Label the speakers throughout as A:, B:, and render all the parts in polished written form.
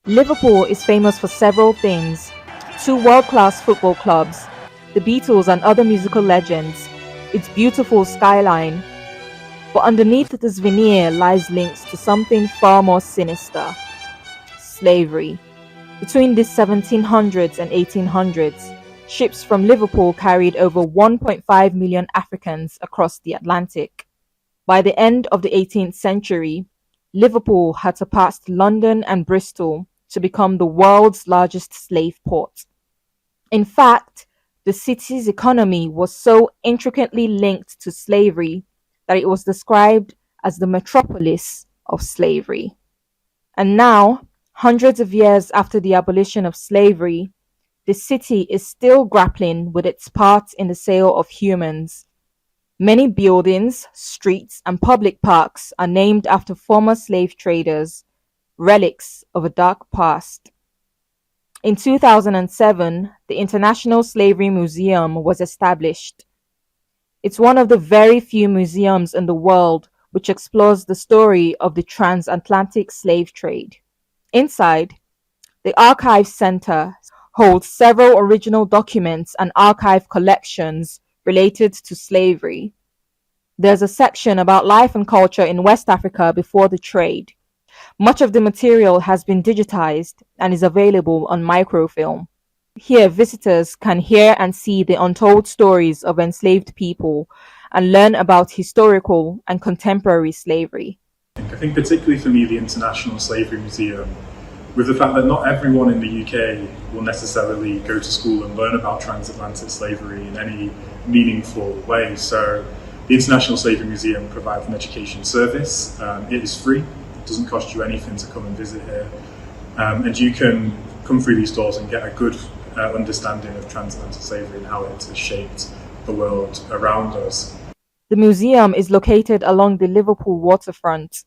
A: Liverpool is famous for several things: two world-class football clubs, the Beatles and other musical legends, its beautiful skyline, but underneath this veneer lies links to something far more sinister: slavery. Between the 1700s and 1800s, ships from Liverpool carried over 1.5 million Africans across the Atlantic. By the end of the 18th century, Liverpool had surpassed London and Bristol to become the world's largest slave port. In fact, the city's economy was so intricately linked to slavery that it was described as the metropolis of slavery. And now, hundreds of years after the abolition of slavery, the city is still grappling with its part in the sale of humans. Many buildings, streets, and public parks are named after former slave traders, relics of a dark past. In 2007, the International Slavery Museum was established. It's one of the very few museums in the world which explores the story of the transatlantic slave trade. Inside, the Archives Center holds several original documents and archive collections related to slavery. There's a section about life and culture in West Africa before the trade. Much of the material has been digitized and is available on microfilm. Here, visitors can hear and see the untold stories of enslaved people and learn about historical and contemporary slavery.
B: I think particularly for me, the International Slavery Museum, with the fact that not everyone in the UK will necessarily go to school and learn about transatlantic slavery in any meaningful way. So the International Slavery Museum provides an education service. It is free. It doesn't cost you anything to come and visit here. And you can come through these doors and get a good understanding of transatlantic slavery and how it has shaped the world around us.
A: The museum is located along the Liverpool waterfront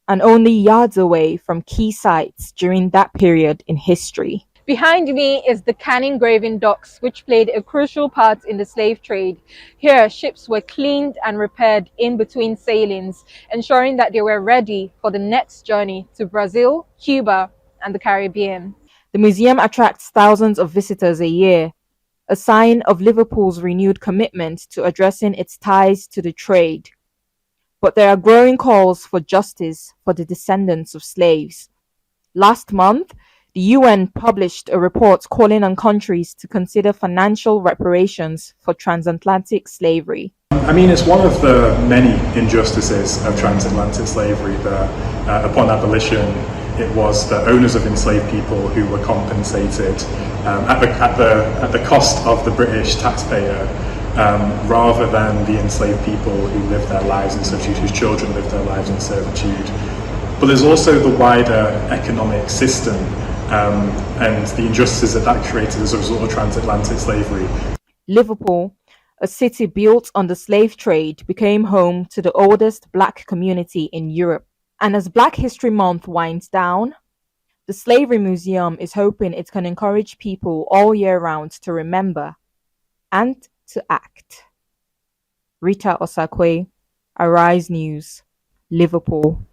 A: and only yards away from key sites during that period in history. Behind me is the Canning Graving Docks, which played a crucial part in the slave trade. Here, ships were cleaned and repaired in between sailings, ensuring that they were ready for the next journey to Brazil, Cuba, and the Caribbean. The museum attracts thousands of visitors a year, a sign of Liverpool's renewed commitment to addressing its ties to the trade. But there are growing calls for justice for the descendants of slaves. Last month, the UN published a report calling on countries to consider financial reparations for transatlantic slavery.
B: I mean, it's one of the many injustices of transatlantic slavery that upon abolition, it was the owners of enslaved people who were compensated at the cost of the British taxpayer, rather than the enslaved people who lived their lives in servitude, whose children lived their lives in servitude. But there's also the wider economic system and the injustices that created as a result of transatlantic slavery.
A: Liverpool, a city built on the slave trade, became home to the oldest Black community in Europe. And as Black History Month winds down, the Slavery Museum is hoping it can encourage people all year round to remember and to act. Rita Osakwe, Arise News, Liverpool.